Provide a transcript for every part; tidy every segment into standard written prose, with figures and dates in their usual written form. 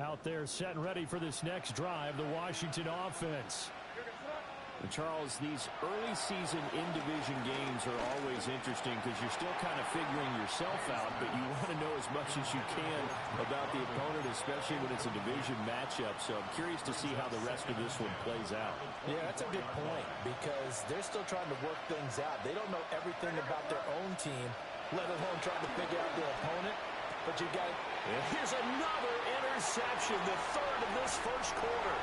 Out there set and ready for this next drive, the Washington offense. And Charles, these early season in-division games are always interesting because you're still kind of figuring yourself out, but you want to know as much as you can about the opponent, especially when it's a division matchup. So I'm curious to see how the rest of this one plays out. Yeah, that's a good point because they're still trying to work things out. They don't know everything about their own team, let alone trying to figure out their opponent. But you got it. Here's another interception, the third of this first quarter.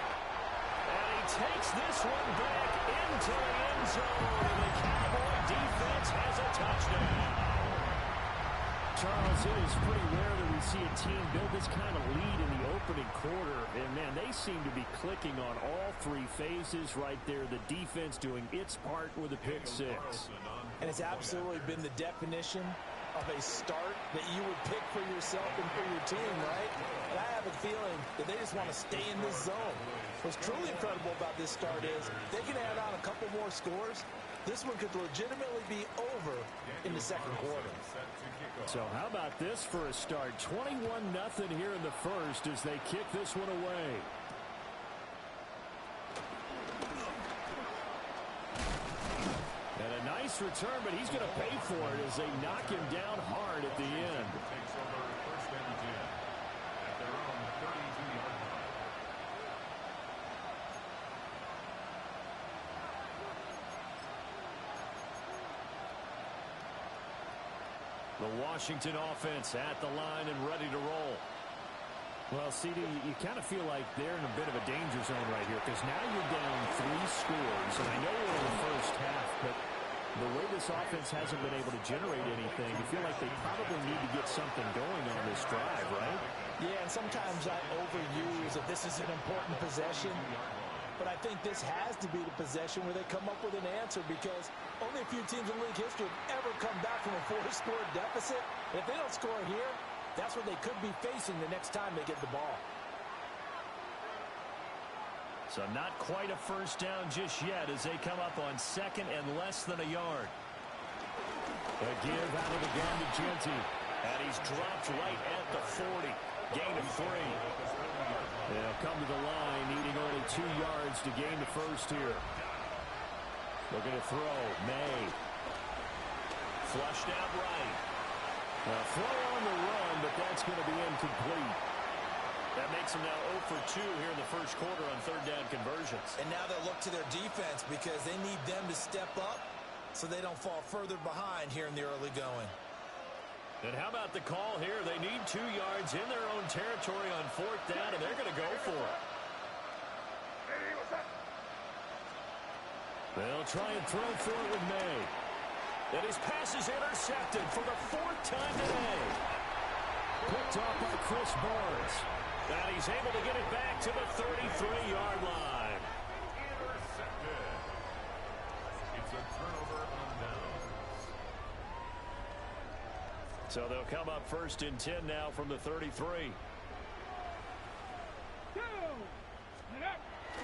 And he takes this one back into the end zone, and the Cowboy defense has a touchdown. Charles, it is pretty rare that we see a team build this kind of lead in the opening quarter. And, man, they seem to be clicking on all three phases right there. The defense doing its part with a pick six. And it's absolutely been the definition of a start that you would pick for yourself and for your team, right? And I have a feeling that they just want to stay in this zone. What's truly incredible about this start is they can add on a couple more scores. This one could legitimately be over in the second quarter. So how about this for a start? 21-0 here in the first as they kick this one away. And a nice return, but he's going to pay for it as they knock him down hard at the end. The Washington offense at the line and ready to roll. Well, CD, you kind of feel like they're in a bit of a danger zone right here because now you're down 3 scores. And I know we're in the first half, but the way this offense hasn't been able to generate anything, you feel like they probably need to get something going on this drive, right? Yeah, and sometimes I overuse that this is an important possession. But I think this has to be the possession where they come up with an answer because only a few teams in league history have ever come back from a 4-score deficit. And if they don't score here, that's what they could be facing the next time they get the ball. So not quite a first down just yet as they come up on second and less than a yard. A give out of the gun to Genty. And he's dropped right at the 40. Gain of 3. They'll come to the line, needing only 2 yards to gain the first here. Looking to throw. May. Flushed out right. Throw on the run, but that's going to be incomplete. That makes them now 0 for 2 here in the first quarter on third down conversions. And now they'll look to their defense because they need them to step up so they don't fall further behind here in the early going. And how about the call here? They need 2 yards in their own territory on fourth down, and they're going to go for it. They'll try and throw for it with May. And his pass is intercepted for the 4th time today. Picked off by Chris Barnes. And he's able to get it back to the 33-yard line. Intercepted. It's a turnover on downs. So they'll come up first and 10 now from the 33.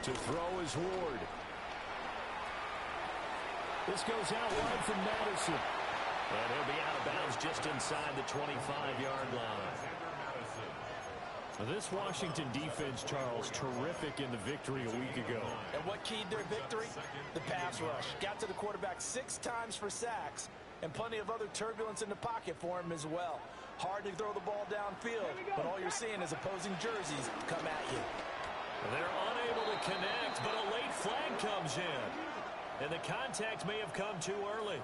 To throw is Ward. This goes out wide from Madison. And he'll be out of bounds just inside the 25-yard line. This Washington defense, Charles, terrific in the victory a week ago. And what keyed their victory? The pass rush. Got to the quarterback 6 times for sacks, and plenty of other turbulence in the pocket for him as well. Hard to throw the ball downfield, but all you're seeing is opposing jerseys come at you. They're unable to connect, but a late flag comes in. And the contact may have come too early.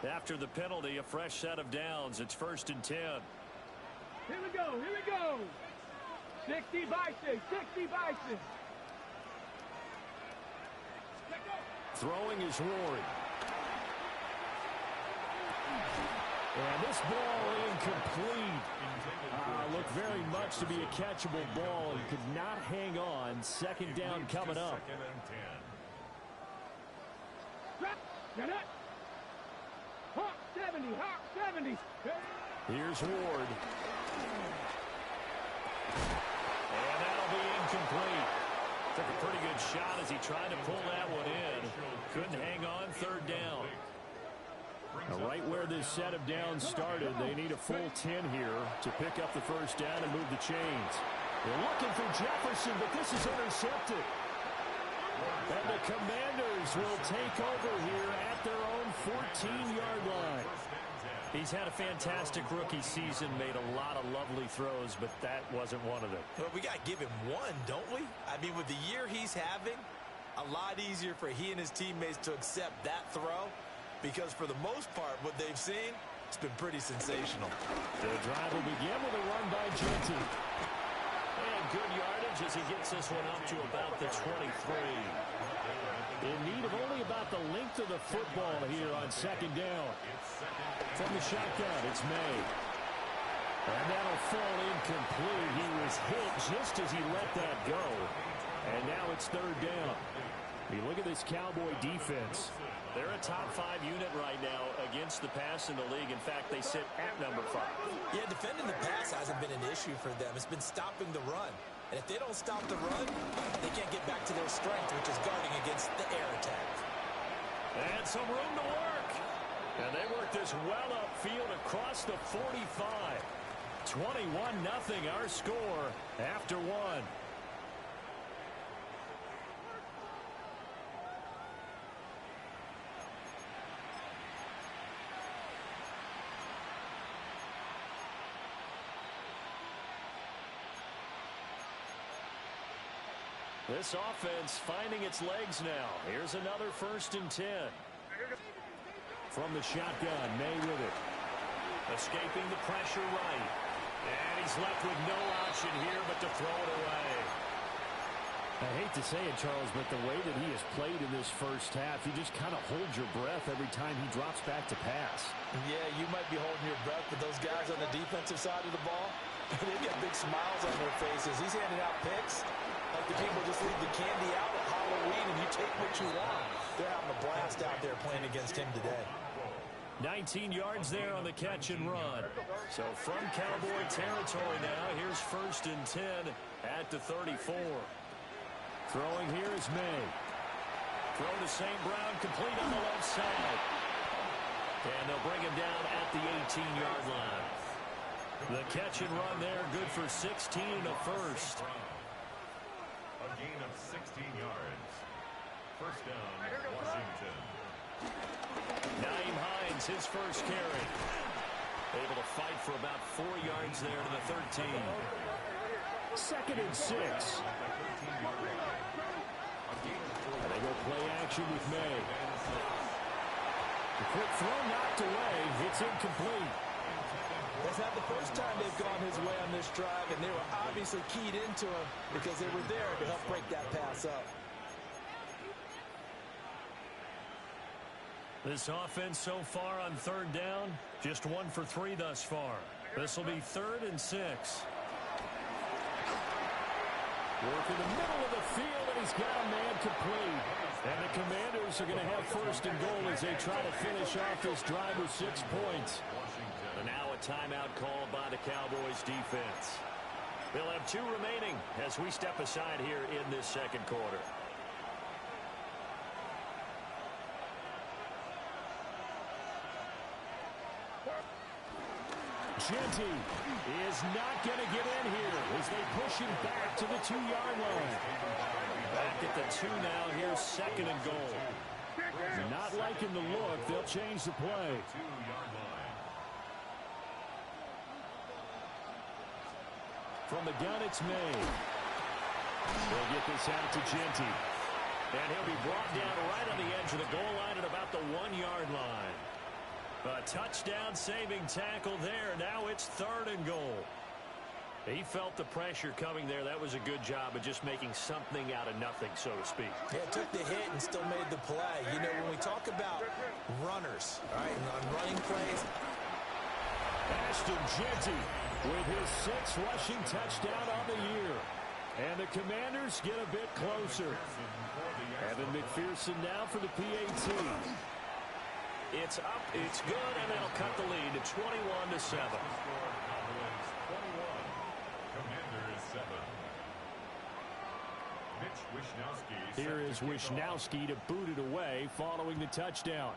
After the penalty, a fresh set of downs. It's 1st and 10. Here we go, here we go. 60 Bison, 60 Bison. Throwing is Rory. And this ball incomplete. Looked very much to be a catchable ball and could not hang on. 2nd down coming up. 2nd and 10. Hawk 70, Hawk 70. Here's Ward. And that'll be incomplete. Took a pretty good shot as he tried to pull that one in. Couldn't hang on 3rd down. Now, right where this set of downs started, they need a full 10 here to pick up the first down and move the chains. They're looking for Jefferson, but this is intercepted. And the Commanders will take over here at their own 14-yard line. He's had a fantastic rookie season, made a lot of lovely throws, but that wasn't one of them. Well, we got to give him one, don't we? I mean, with the year he's having, a lot easier for he and his teammates to accept that throw, because for the most part, what they've seen, it's been pretty sensational. The drive will begin with a run by Jeanty. And good yardage as he gets this one up to about the 23. In need of only about the length of the football here on second down. From the shotgun, it's May. And that'll fall incomplete. He was hit just as he let that go. And now it's third down. You look at this Cowboy defense. They're a top 5 unit right now against the pass in the league. In fact, they sit at number 5. Yeah, defending the pass hasn't been an issue for them. It's been stopping the run. And if they don't stop the run, they can't get back to their strength, which is guarding against the air attack. And some room to work. And they work this well upfield across the 45. 21-0 our score after one. This offense finding its legs now. Here's another 1st and 10. From the shotgun, May with it. Escaping the pressure right. And he's left with no option here but to throw it away. I hate to say it, Charles, but the way that he has played in this first half, you just kind of hold your breath every time he drops back to pass. Yeah, you might be holding your breath, but those guys on the defensive side of the ball, they've got big smiles on their faces. He's handing out picks like the people just leave the candy out at Halloween and you take what you want. They're having a blast out there playing against him today. 19 yards there on the catch and run. So from Cowboy territory now, here's 1st and 10 at the 34. Throwing here is May. Throw to St. Brown, complete on the left side. And they'll bring him down at the 18-yard line. The catch and run there, good for 16 and a first. A gain of 16 yards. First down, Washington. Nyheim Hines, his first carry. Able to fight for about 4 yards there to the 13. 2nd and 6. And they go play action with May. The quick throw knocked away. It's incomplete. That's not the first time they've gone his way on this drive, and they were obviously keyed into him because they were there to help break that pass up. This offense so far on 3rd down, just 1 for 3 thus far. This will be 3rd and 6. Work in the middle of the field, and he's got a man complete. And the Commanders are going to have 1st and goal as they try to finish off this drive with 6 points. And now a timeout called by the Cowboys defense. They'll have 2 remaining as we step aside here in this 2nd quarter. Jeanty is not going to get in here as they push him back to the 2-yard line. Back at the 2 now. Here's 2nd and goal. Not liking the look. They'll change the play. 2-yard line. From the gun, it's May. They'll get this out to Jeanty. And he'll be brought down right on the edge of the goal line at about the 1-yard line. A touchdown-saving tackle there. Now it's 3rd and goal. He felt the pressure coming there. That was a good job of just making something out of nothing, so to speak. Yeah, took the hit and still made the play. You know, when we talk about runners, all right, and on running plays. Ashton Jeanty with his 6th rushing touchdown on the year. And the Commanders get a bit closer. Evan McPherson now for the PAT. It's up, it's good, and that'll cut the lead to 21-7. Here is Wishnowsky to boot it away following the touchdown.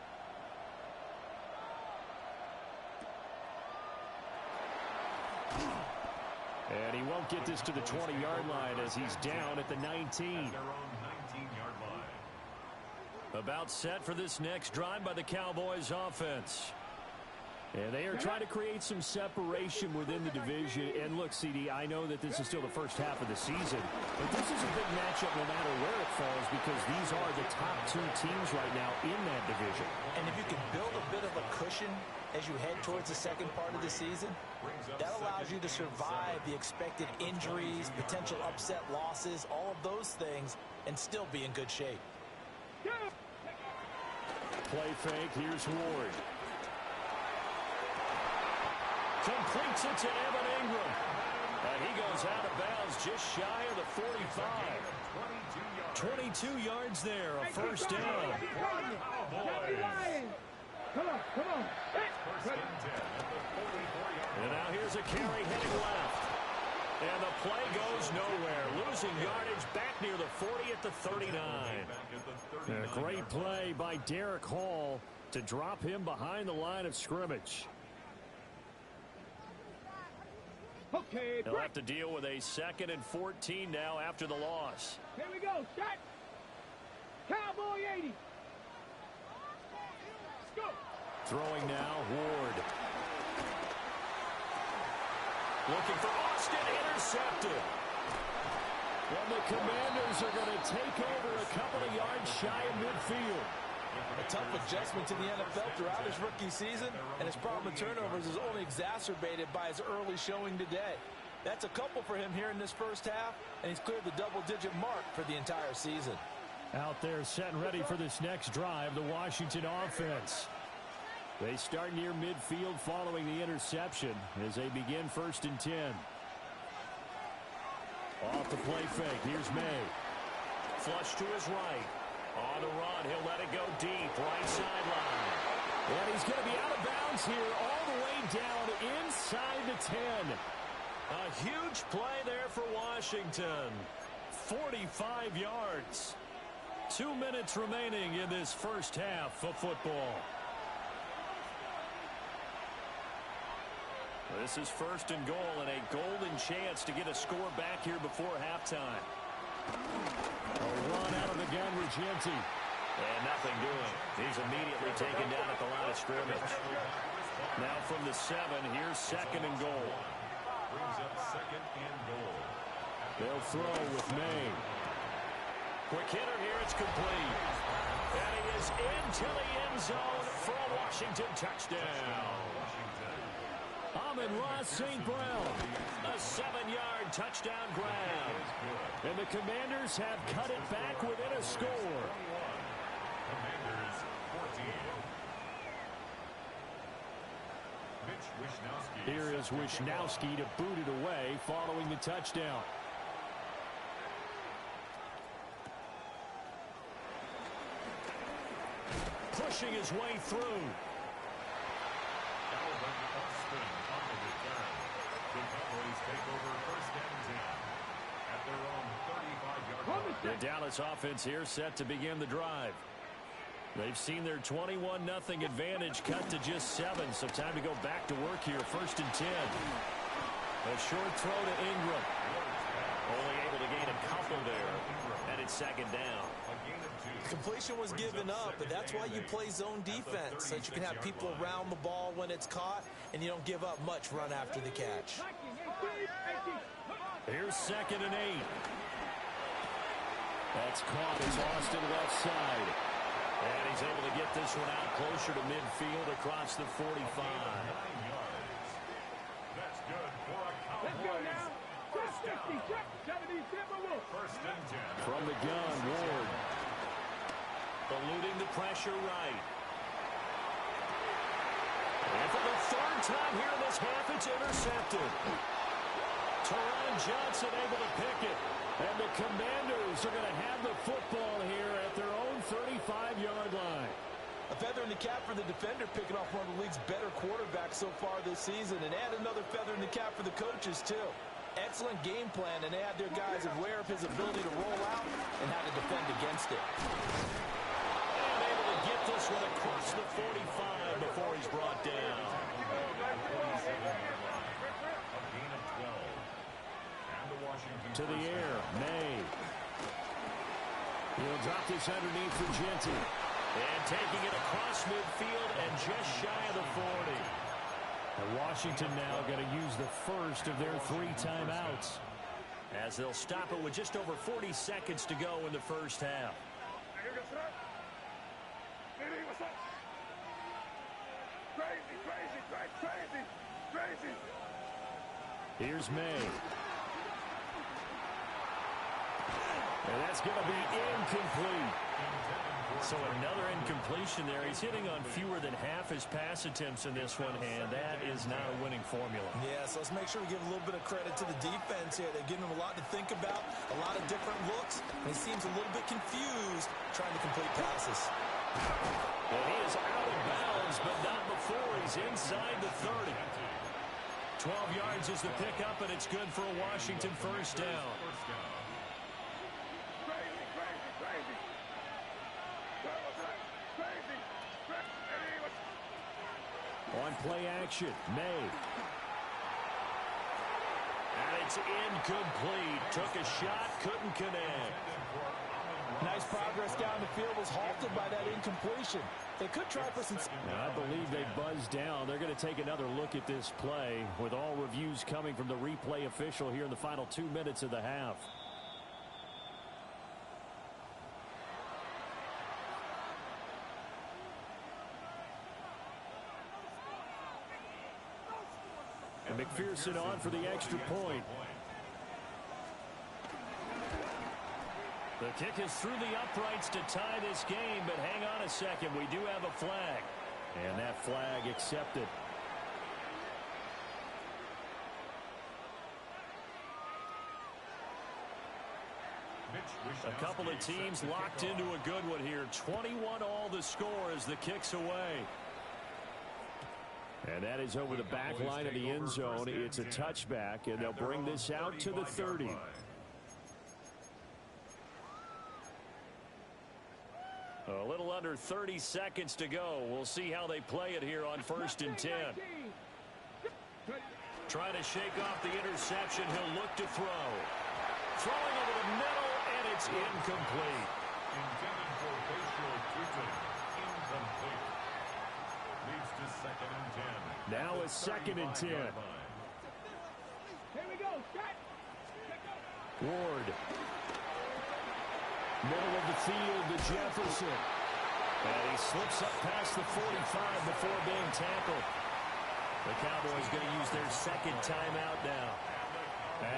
And he won't get this to the 20-yard line as he's down at the 19. Their own 19-yard line. About set for this next drive by the Cowboys offense. And they are trying to create some separation within the division. And look, CD, I know that this is still the first half of the season, but this is a big matchup no matter where it falls because these are the top two teams right now in that division. And if you can build a bit of a cushion as you head towards the second part of the season, that allows you to survive the expected injuries, potential upset losses, all of those things, and still be in good shape. Play fake. Here's Ward. Completes it to Evan Ingram. And he goes out of bounds just shy of the 45. 22 yards there, a first down. Come on, come on. And now here's a carry heading left. And the play goes nowhere. Losing yardage back near the 40 at the 39. And a great play by Derek Hall to drop him behind the line of scrimmage. Okay, They'll have to deal with a 2nd and 14 now after the loss. here we go. Shot. Cowboy 80. Let's go. Throwing now, Ward. Looking for Austin, intercepted. And the Commanders are going to take over a couple of yards shy of midfield. A tough adjustment to the NFL throughout his rookie season, and his problem with turnovers is only exacerbated by his early showing today. That's a couple for him here in this first half, and he's cleared the double-digit mark for the entire season. Out there set and ready for this next drive, the Washington offense. They start near midfield following the interception as they begin 1st and 10. Off the play fake, here's May. Flush to his right. On the run, he'll let it go deep, right sideline. And he's going to be out of bounds here all the way down inside the 10. A huge play there for Washington. 45 yards. 2 minutes remaining in this first half of football. This is 1st and goal and a golden chance to get a score back here before halftime. A run out of the gun, Regenti. And nothing doing. He's immediately taken down at the line of scrimmage. Now from the 7, here's 2nd and goal. Brings up 2nd and goal. They'll throw with May. Quick hitter here, it's complete. And he is into the end zone for a Washington touchdown. Amon-Ra St. Brown, a 7-yard touchdown grab. And the Commanders have cut it back within a score. Commanders 14. Mitch Wishnowsky. Here is Wishnowsky to boot it away following the touchdown. Pushing his way through. Alvin Austin on the return. The Cowboys take over 1st and 10 at their own 35-yard line. The Dallas offense here set to begin the drive. They've seen their 21-0 advantage cut to just 7, so time to go back to work here. 1st and 10. A short throw to Ingram. Only able to gain a couple there, and it's 2nd down. Completion was given up, but that's why you play zone defense, so that you can have people around the ball when it's caught, and you don't give up much run after the catch. Here's 2nd and 8. That's caught as Austin left side. And he's able to get this one out closer to midfield across the 45. That's good for a Let's go Cowboys. now. 60, 70, 1st and 10. From the gun, Ward. Eluding the pressure right. And for the 3rd time here in this half, it's intercepted. Teron Johnson able to pick it. And the Commanders are going to have the football here at their own 35-yard line. A feather in the cap for the defender, picking off one of the league's better quarterbacks so far this season, and add another feather in the cap for the coaches, too. Excellent game plan, and they had their guys aware of his ability to roll out and how to defend against it. And able to get this one across the 45 before he's brought down. A gain of 12. To the air, May. He'll drop this underneath for Genty. And taking it across midfield and just shy of the 40. And Washington now going to use the first of their 3 timeouts. As they'll stop it with just over 40 seconds to go in the first half. Here's May. And that's going to be incomplete. So another incompletion there. He's hitting on fewer than half his pass attempts in this one, and that is not a winning formula. Yeah, so let's make sure we give a little bit of credit to the defense here. They've given him a lot to think about, a lot of different looks, and he seems a little bit confused trying to complete passes. And he is out of bounds, but not before he's inside the 30. 12 yards is the pickup, and it's good for a Washington first down. On play action, May. And it's incomplete. Took a shot, couldn't connect. Nice progress down the field, was halted by that incompletion. They could try for some... I believe they buzzed down. They're going to take another look at this play with all reviews coming from the replay official here in the final 2 minutes of the half. And McPherson on for the extra point. The kick is through the uprights to tie this game, but hang on a second. We do have a flag. And that flag accepted. A couple of teams locked into a good one here. 21 all the score as the kick's away. And that is over the back line of the end zone. It's a touchback, and they'll bring this out to the 30. A little under 30 seconds to go. We'll see how they play it here on 1st and 10. Trying to shake off the interception. He'll look to throw. Throwing over the middle, and it's incomplete. Intended for facial treatment. Incomplete. Leads to 2nd and 10. Now it's 2nd and 10. Here we go. Set. Ward. Middle of the field to Jefferson. And he slips up past the 45 before being tackled. The Cowboys going to use their 2nd timeout now,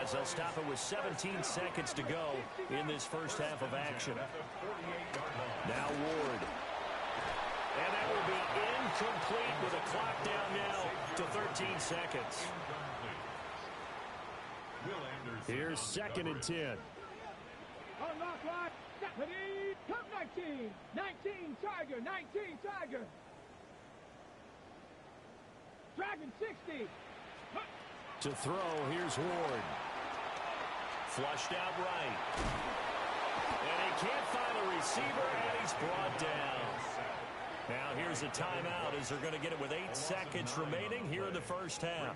as they'll stop it with 17 seconds to go in this first half of action. Now Ward. And that will be incomplete with a clock down now to 13 seconds. Here's 2nd and 10. Unlock line. Ready. Come 19. 19 Tiger. 19 Tiger. Dragon 60. To throw, here's Ward. Flushed out right. And he can't find a receiver, and he's brought down. Now here's a timeout as they're going to get it with 8 seconds remaining here in the first half.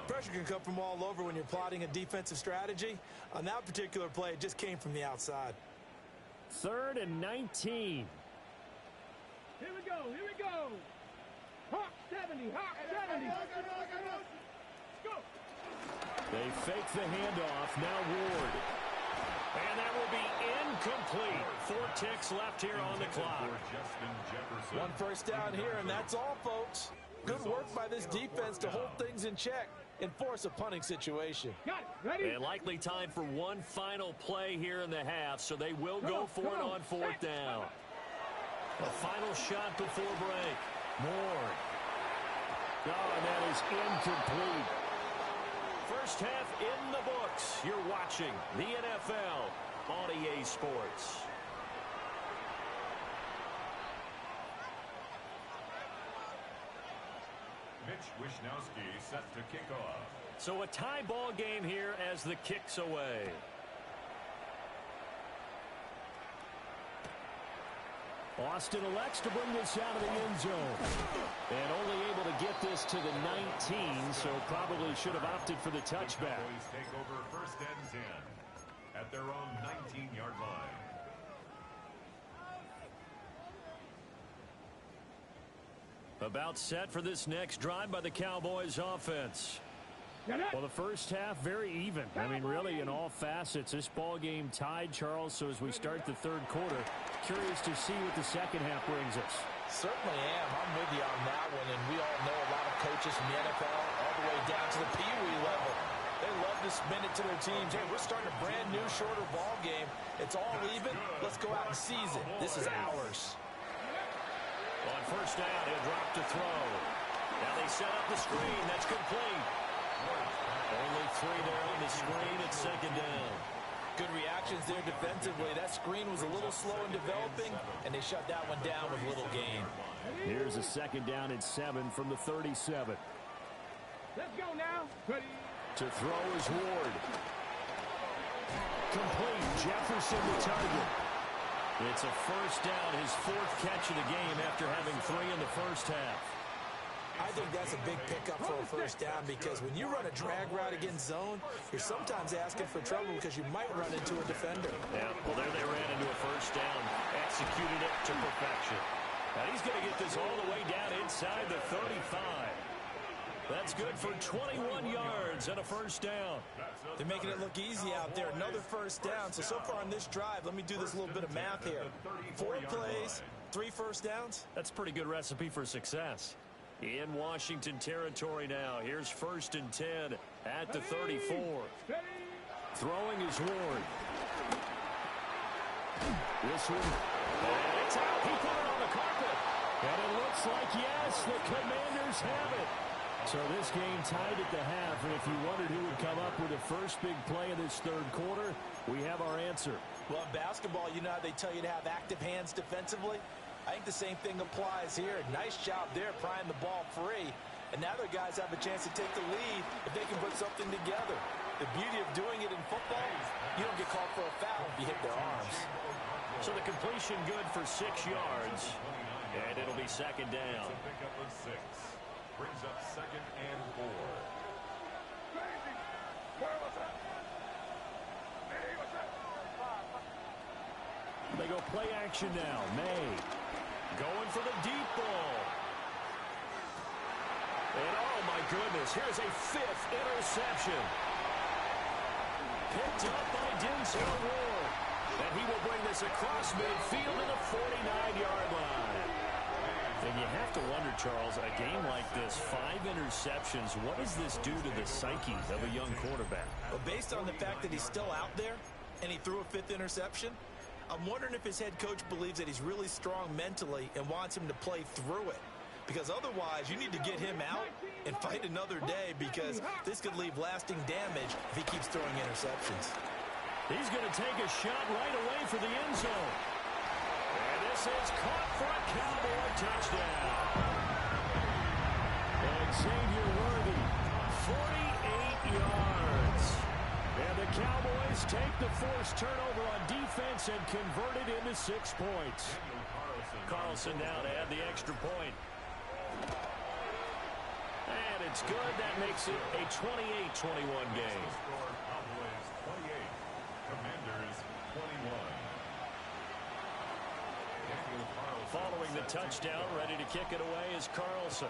Pressure can come from all over when you're plotting a defensive strategy. On that particular play, it just came from the outside. 3rd and 19. Here we go. Here we go. Hawk 70. Hawk 70. Go. They fake the handoff. Now Ward. And that will be incomplete. 4 ticks left here on the clock. 1 first down here, and that's all, folks. Good work by this defense to hold things in check and force a punting situation. Got it. Ready? And likely time for one final play here in the half, so they will go for it on 4th down. A final shot before break. Ward. Oh, and that is incomplete. First half in the books. You're watching the NFL on EA Sports. Mitch Wishnowsky set to kick off. So a tie ball game here as the kick's away. Austin elects to bring this out of the end zone. And only able to get this to the 19, so probably should have opted for the touchback. Cowboys take over 1st and 10 at their own 19-yard line. About set for this next drive by the Cowboys offense. Well, the first half, very even. I mean, really, in all facets, this ball game tied, Charles. So as we start the third quarter, curious to see what the second half brings us. Certainly am. I'm with you on that one. And we all know a lot of coaches from the NFL all the way down to the Pee Wee level. They love to spin it to their teams. Hey, we're starting a brand new, shorter ball game. It's all even. Let's go out and seize it. This is ours. On 1st down, he'll drop to throw. Now they set up the screen. That's complete. Only 3 there on the screen at 2nd down. Good reactions there defensively. That screen was a little slow in developing, and they shut that one down with little gain. Here's a 2nd down and 7 from the 37. Let's go now. Ready. To throw is Ward. Complete. Jefferson the target. It's a 1st down, his 4th catch of the game after having 3 in the first half. I think that's a big pickup for a 1st down because when you run a drag route against zone, you're sometimes asking for trouble because you might run into a defender. Yeah, well, there they ran into a 1st down, executed it to perfection. Now he's going to get this all the way down inside the 35. That's good for 21 yards and a 1st down. They're making it look easy out there. Another 1st down. So far on this drive, let me do this little bit of math here. 4 plays, 3 1st downs. That's a pretty good recipe for success. In Washington territory now. Here's 1st and 10 at the 34. Throwing is Ward. This one. And it's out. He put it on the carpet. And it looks like, yes, the Commanders have it. So this game tied at the half, and if you wondered who would come up with the first big play in this third quarter, we have our answer. Well, in basketball, you know how they tell you to have active hands defensively? I think the same thing applies here. Nice job there prying the ball free. And now their guys have a chance to take the lead if they can put something together. The beauty of doing it in football, you don't get called for a foul if you hit their arms. So the completion good for 6 yards. And it'll be 2nd down. It's a pickup of 6. Brings up 2nd and 4. They go play action now. May going for the deep ball. And oh my goodness, here's a 5th interception. Picked up by Denzel Ward. And he will bring this across midfield to the 49-yard line. And you have to wonder, Charles, a game like this, 5 interceptions, what does this do to the psyche of a young quarterback? Well, based on the fact that he's still out there and he threw a 5th interception, I'm wondering if his head coach believes that he's really strong mentally and wants him to play through it. Because otherwise, you need to get him out and fight another day because this could leave lasting damage if he keeps throwing interceptions. He's going to take a shot right away for the end zone. And this is caught for a Cowboy touchdown. and Xavier Worthy, 48 yards. And the Cowboys take the forced turnover on defense and convert it into 6 points. Carlson now to add the extra point. And it's good. That makes it a 28-21 game. Cowboys 28, Commanders 21. Following the touchdown, ready to kick it away is Carlson.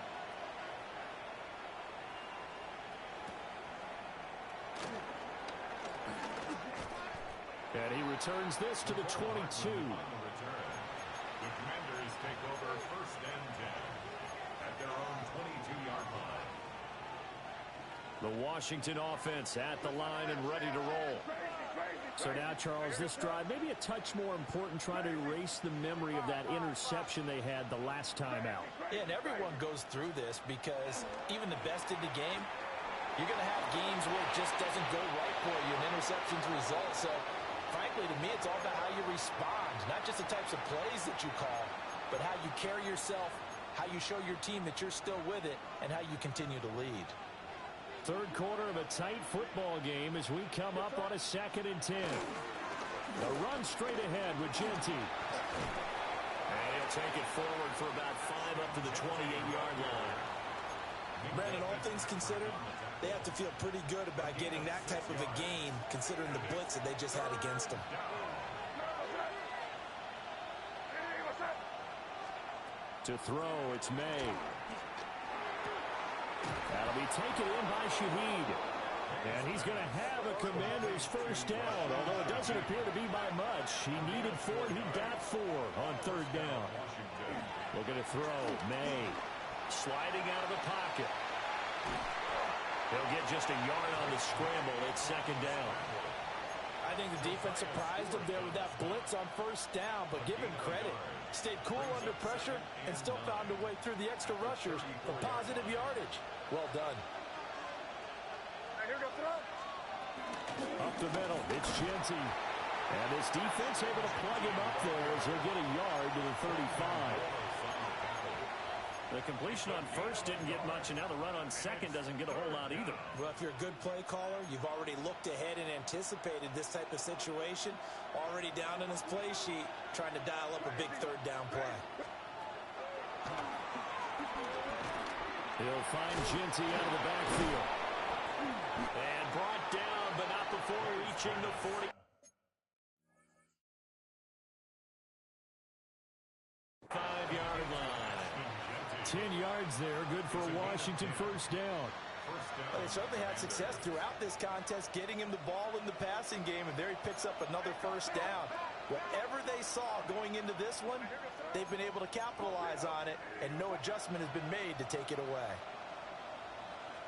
And he returns this to the 22. On the return, the Commanders take over 1st and 10 at their own 22-yard line. The Washington offense at the line and ready to roll. So now, Charles, this drive maybe a touch more important, trying to erase the memory of that interception they had the last time out. Yeah, and everyone goes through this because even the best in the game, you're going to have games where it just doesn't go right for you and interceptions result. So, frankly, to me, it's all about how you respond, not just the types of plays that you call, but how you carry yourself, how you show your team that you're still with it, and how you continue to lead. Third quarter of a tight football game as we come up on a 2nd and 10. A run straight ahead with Genty. And he'll take it forward for about 5 up to the 28-yard line. Brandon, all things considered, they have to feel pretty good about getting that type of a gain considering the blitz that they just had against them. To throw, it's May. That'll be taken in by Shaheed. And he's going to have a Commander's first down, although it doesn't appear to be by much. He needed 4, he got 4 on third down. Looking to throw, May. Sliding out of the pocket. He'll get just a yard on the scramble. It's second down. I think the defense surprised him there with that blitz on first down, but give him credit. Stayed cool under pressure and still found a way through the extra rushers for positive yardage. Well done. Up the middle, it's Genty. And this defense able to plug him up there as he'll get a yard to the 35. The completion on first didn't get much, and now the run on second doesn't get a whole lot either. Well, if you're a good play caller, you've already looked ahead and anticipated this type of situation. Already down in his play sheet, trying to dial up a big third down play. He'll find Genty out of the backfield. And brought down, but not before reaching the 40. 5-yard line. 10 yards there, good for a Washington first down. Well, they certainly had success throughout this contest, getting him the ball in the passing game, and there he picks up another first down. Whatever they saw going into this one, they've been able to capitalize on it, and no adjustment has been made to take it away.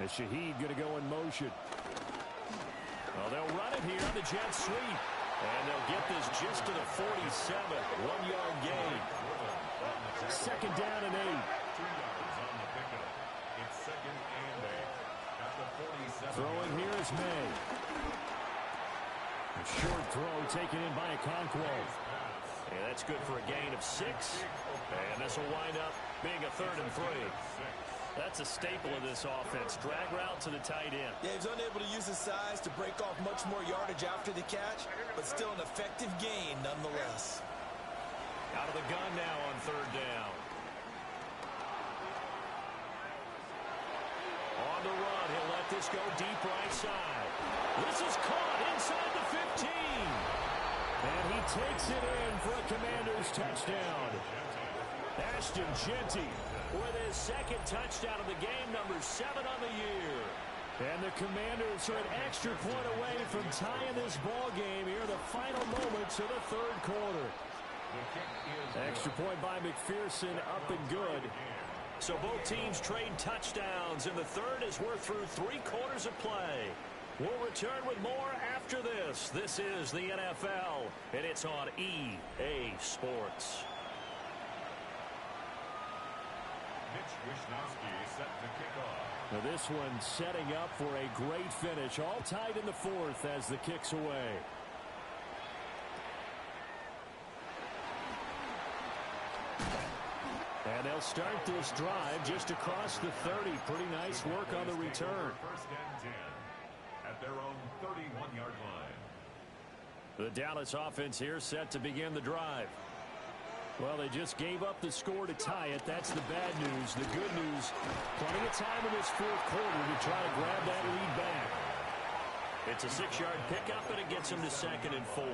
As Shaheed going to go in motion. Well, they'll run it here on the jet sweep. And they'll get this just to the 47. 1-yard gain. Second down and 8. 2 yards on the pickup. It's second and 8 at the 47. Throwing here is May. A short throw taken in by Okonkwo. And that's good for a gain of 6. And this will wind up being a 3rd and 3. That's a staple of this offense. Drag route to the tight end. Yeah, he's unable to use his size to break off much more yardage after the catch, but still an effective gain nonetheless. Out of the gun now on 3rd down. On the run, he'll let this go deep right side. This is caught inside the 15. And he takes it in for a Commander's touchdown. Ashton Genty with his second touchdown of the game, number 7 on the year. And the Commanders are an extra point away from tying this ball game here, the final moments of the 3rd quarter. Extra point by McPherson, up and good. So both teams trade touchdowns in the 3rd as we're through 3 quarters of play. We'll return with more after this. This is the NFL, and it's on EA Sports. Mitch Wishnowsky set to kick off. Now this one setting up for a great finish. All tied in the 4th as the kick's away. And they'll start this drive just across the 30. Pretty nice work on the return. First and 10 at their own 31-yard line. The Dallas offense here set to begin the drive. Well, they just gave up the score to tie it. That's the bad news. The good news, plenty of time in this 4th quarter to try to grab that lead back. It's a 6-yard pickup, and it gets him to 2nd and 4.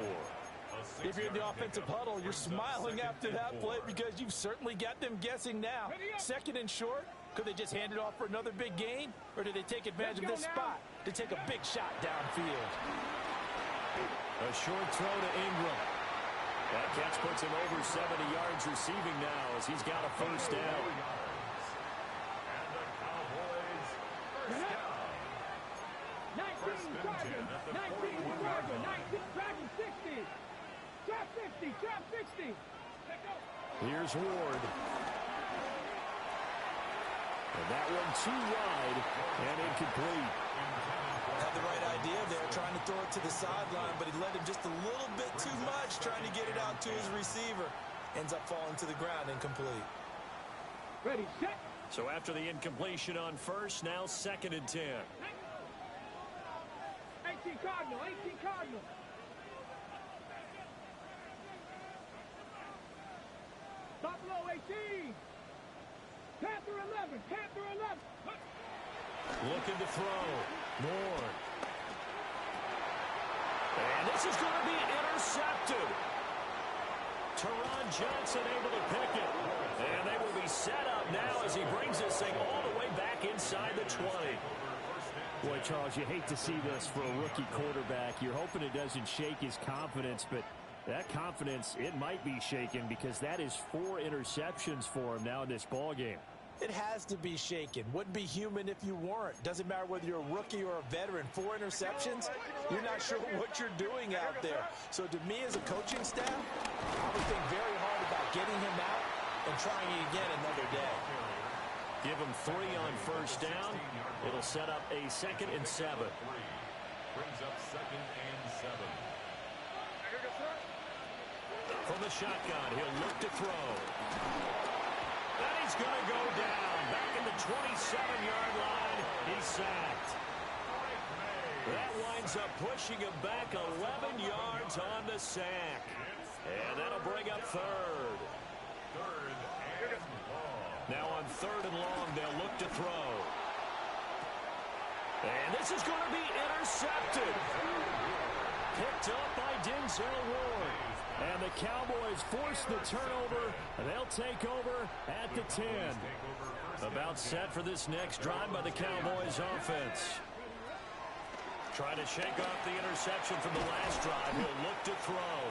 If you're in the offensive huddle, you're smiling after that play because you've certainly got them guessing now. 2nd and short, could they just hand it off for another big gain? Or did they take advantage of this spot to take a big shot downfield? A short throw to Ingram. That catch puts him over 70 yards receiving now as he's got a first down. And the Cowboys first down. 19 Chargers, 19 Chargers, 19 Chargers, 60. Trap 50, trap 60. Here's Ward. And that one too wide and incomplete. Had the right idea there, trying to throw it to the sideline, but he led him just a little bit too much, trying to get it out to his receiver. Ends up falling to the ground, incomplete. Ready, set. So after the incompletion on first, now 2nd and 10. 18 Cardinal, 18 Cardinal. 19. Panther 11. Panther 11. Looking to throw. Ward. And this is going to be intercepted. Teron Johnson able to pick it. And they will be set up now as he brings this thing all the way back inside the 20. Boy, Charles, you hate to see this for a rookie quarterback. You're hoping it doesn't shake his confidence, but that confidence, it might be shaken because that is 4 interceptions for him now in this ballgame. It has to be shaken. Wouldn't be human if you weren't. Doesn't matter whether you're a rookie or a veteran. 4 interceptions, you're not sure what you're doing out there. So to me as a coaching staff, I would think very hard about getting him out and trying it again another day. Give him 3 on first down. It'll set up a 2nd and 7. Brings up 2nd and 7. From the shotgun, he'll look to throw. And he's going to go down. Back in the 27-yard line. He's sacked. That winds up pushing him back 11 yards on the sack. And that'll bring up 3rd. 3rd and long. Now on 3rd and long, they'll look to throw. And this is going to be intercepted. Picked up by Denzel Ward. And the Cowboys force the turnover. They'll take over at the 10. About set for this next drive by the Cowboys offense. Trying to shake off the interception from the last drive. He'll look to throw.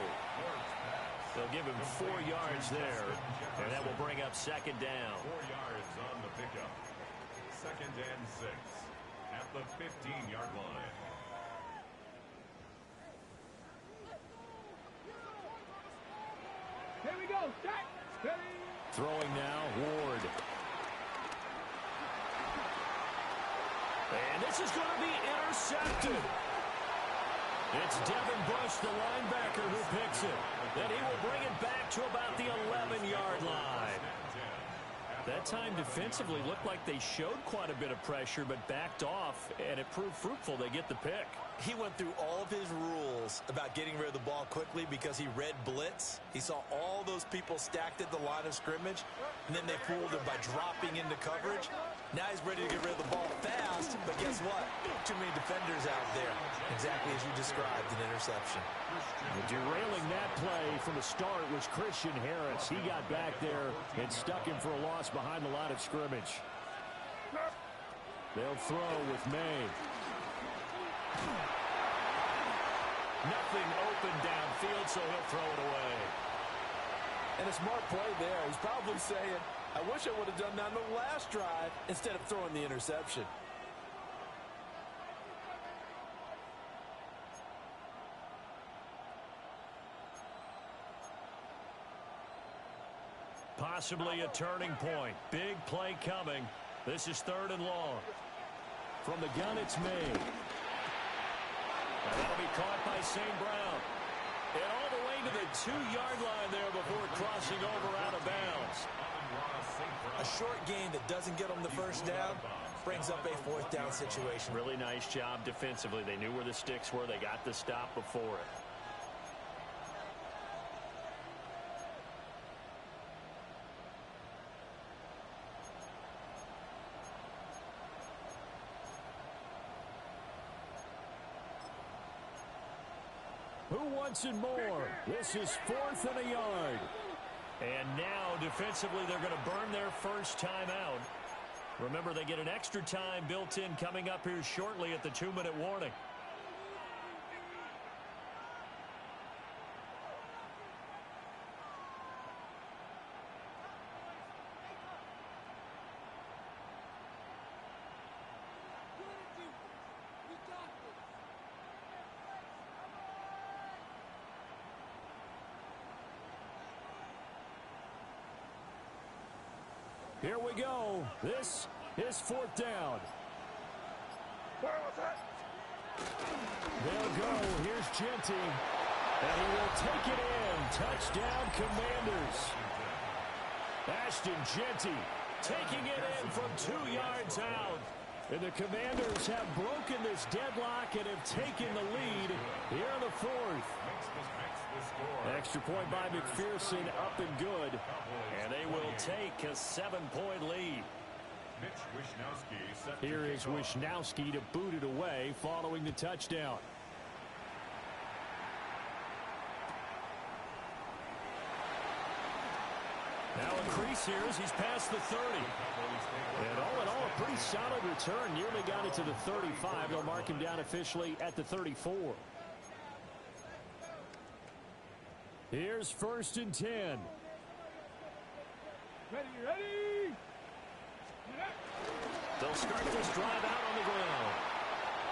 They'll give him 4 yards there. And that will bring up 2nd down. 4 yards on the pickup. 2nd and 6 at the 15-yard line. Here we go. Stack. Steady. Throwing now, Ward. And this is going to be intercepted. It's Devin Bush, the linebacker, who picks it. Then he will bring it back to about the 11-yard line. That time defensively looked like they showed quite a bit of pressure but backed off, and it proved fruitful. They get the pick. He went through all of his rules about getting rid of the ball quickly because he read blitz. He saw all those people stacked at the line of scrimmage, and then they fooled him by dropping into coverage. Now he's ready to get rid of the ball fast, but guess what? Too many defenders out there. Exactly as you described, an interception. Derailing that play from the start was Christian Harris. He got back there and stuck him for a loss behind the line of scrimmage. They'll throw with May. Nothing open downfield, so he'll throw it away. And a smart play there. He's probably saying, I wish I would have done that on the last drive instead of throwing the interception. Possibly a turning point. Big play coming. This is 3rd and long. From the gun, it's May. And that'll be caught by St. Brown. And all the way to the 2-yard line there before crossing over out of bounds. A short gain that doesn't get them the first down brings up a 4th down situation. Really nice job defensively. They knew where the sticks were. They got the stop before it. Who wants it more? This is 4th and a yard. And now, defensively, they're going to burn their first time out. Remember, they get an extra time built in coming up here shortly at the 2-minute warning. Here we go. This is 4th down. They'll go. Here's Genty. And he will take it in. Touchdown, Commanders. Ashton Genty taking it in from 2 yards out. And the Commanders have broken this deadlock and have taken the lead here in the 4th. Extra point by McPherson, up and good. And they will take a 7-point lead. Here is Wishnowski to boot it away following the touchdown. Now a crease here as he's past the 30. And all in all, a pretty solid return. Nearly got it to the 35. They'll mark him down officially at the 34. Here's 1st and 10. Ready. They'll start this drive out on the ground.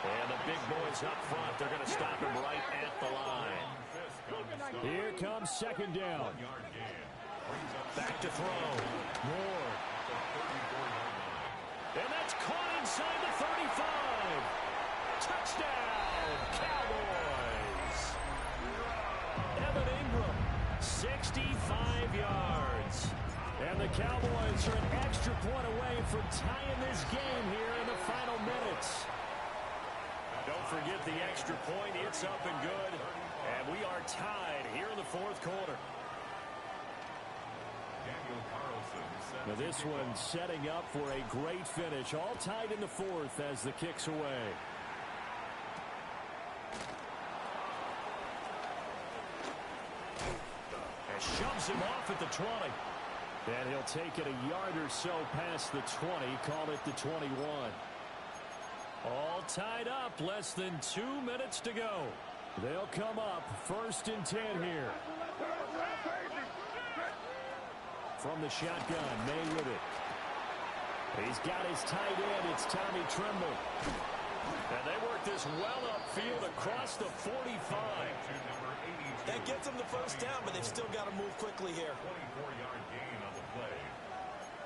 And the big boys up front, they're going to stop him right at the line. Here comes 2nd down. Back to throw. Moore. And that's caught inside the 35. Touchdown, Cowboys. Evan Ingram, 65 yards. And the Cowboys are an extra point away from tying this game here in the final minutes. Don't forget the extra point. It's up and good. And we are tied here in the 4th quarter. Now this one setting up for a great finish. All tied in the 4th as the kick's away. And shoves him off at the 20. And he'll take it a yard or so past the 20. Call it the 21. All tied up. Less than 2 minutes to go. They'll come up 1st and 10 here. From the shotgun, May with it. He's got his tight end. It's Tommy Tremble. And they work this well upfield across the 45. That gets them the first down, but they've still got to move quickly here. 24-yard gain on the play.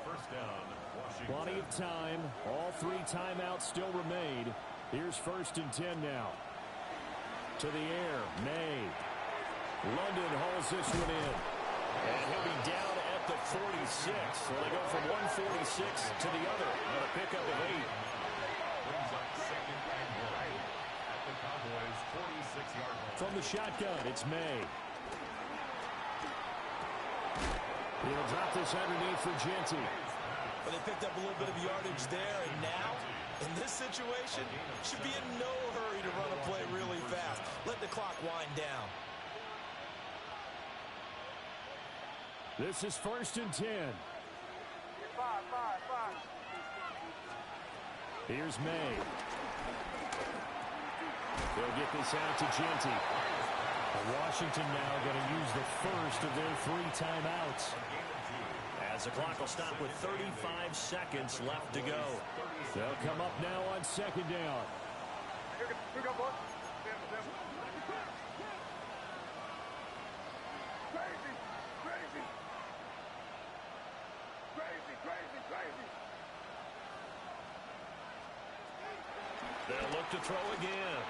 First down, Washington. Plenty of time. All 3 timeouts still remain. Here's 1st and 10 now. To the air, May. London hauls this one in. And he'll be down at the 46. So they go from 146 to the other on a pickup of 8. Brings up 2nd and 1 at the Cowboys' 46-yard line. From the shotgun, it's May. He'll drop this underneath for Genty. But they picked up a little bit of yardage there, and now, in this situation, should be in no hurry to run a play really fast. Let the clock wind down. This is 1st and 10. Here's May. They'll get this out to Genty. Washington now going to use the first of their 3 timeouts. As the clock will stop with 35 seconds left to go. They'll come up now on 2nd down. They'll look to throw again.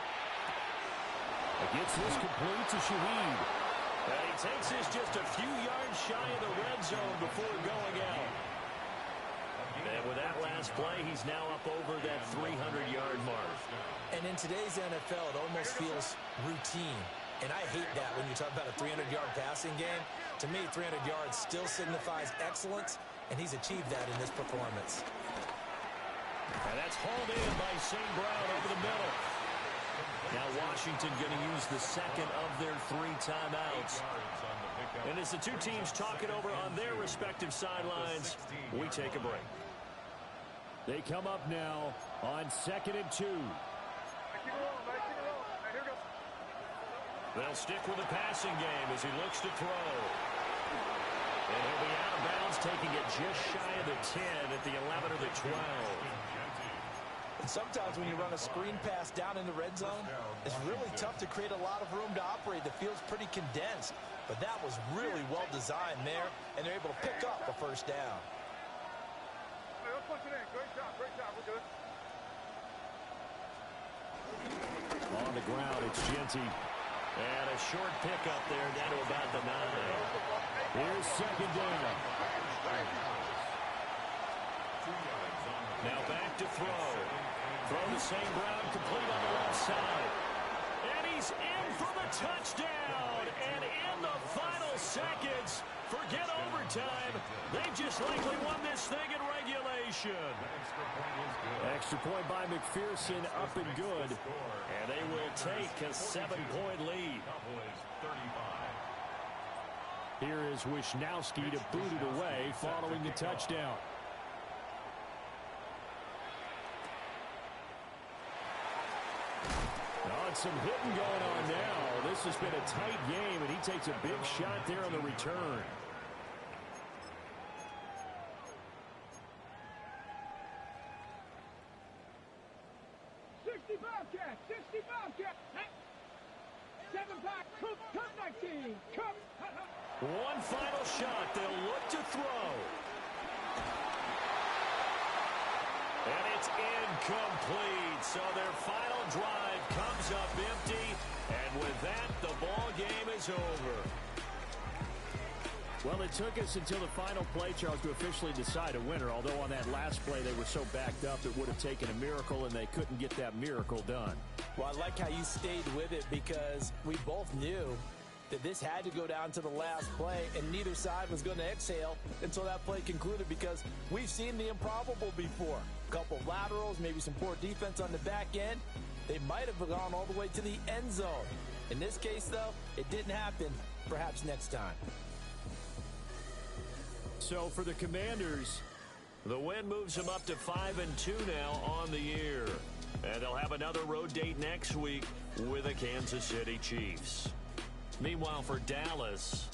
Gets this complete to Shaheed. And he takes this just a few yards shy of the red zone before going out. And with that last play, he's now up over that 300-yard mark. And in today's NFL, it almost feels routine. And I hate that when you talk about a 300-yard passing game. To me, 300 yards still signifies excellence, and he's achieved that in this performance. And that's hauled in by St. Brown over the middle. Now Washington going to use the second of their 3 timeouts. And as the 2 teams talk it over on their respective sidelines, we take a break. They come up now on 2nd and 2. They'll stick with the passing game as he looks to throw. And he'll be out of bounds, taking it just shy of the 10 at the 11 or the 12. And sometimes when you run a screen pass down in the red zone, it's really tough to create a lot of room to operate. The field's pretty condensed. But that was really well designed there, and they're able to pick up a first down. Great job. We're good. On the ground, it's Genty. And a short pickup there down to about the 9. Here's 2nd down. Now back to throw. Throw to St. Brown, complete on the left side. And he's in for the touchdown. And in the final Extra point by McPherson, up and good. And they will take a 7-point lead. Cowboys 35. Here is Wisnowski to boot it away following the touchdown. Oh, and some hitting going on now. This has been a tight game, and he takes a big shot there on the return. Bobcat, 60 Bobcat. 7-pack, Cup 19, Cup. One final shot. They'll look to throw. And it's incomplete. So their final drive comes up empty. And with that, the ball game is over. Well, it took us until the final play, Charles, to officially decide a winner. Although on that last play they were so backed up it would have taken a miracle, and they couldn't get that miracle done. Well, I like how you stayed with it because we both knew that this had to go down to the last play, and neither side was going to exhale until that play concluded because we've seen the improbable before. A couple of laterals, maybe some poor defense on the back end. They might have gone all the way to the end zone. In this case, though, it didn't happen. Perhaps next time. So for the Commanders, the win moves them up to 5-2 now on the year. And they'll have another road date next week with the Kansas City Chiefs. Meanwhile, for Dallas,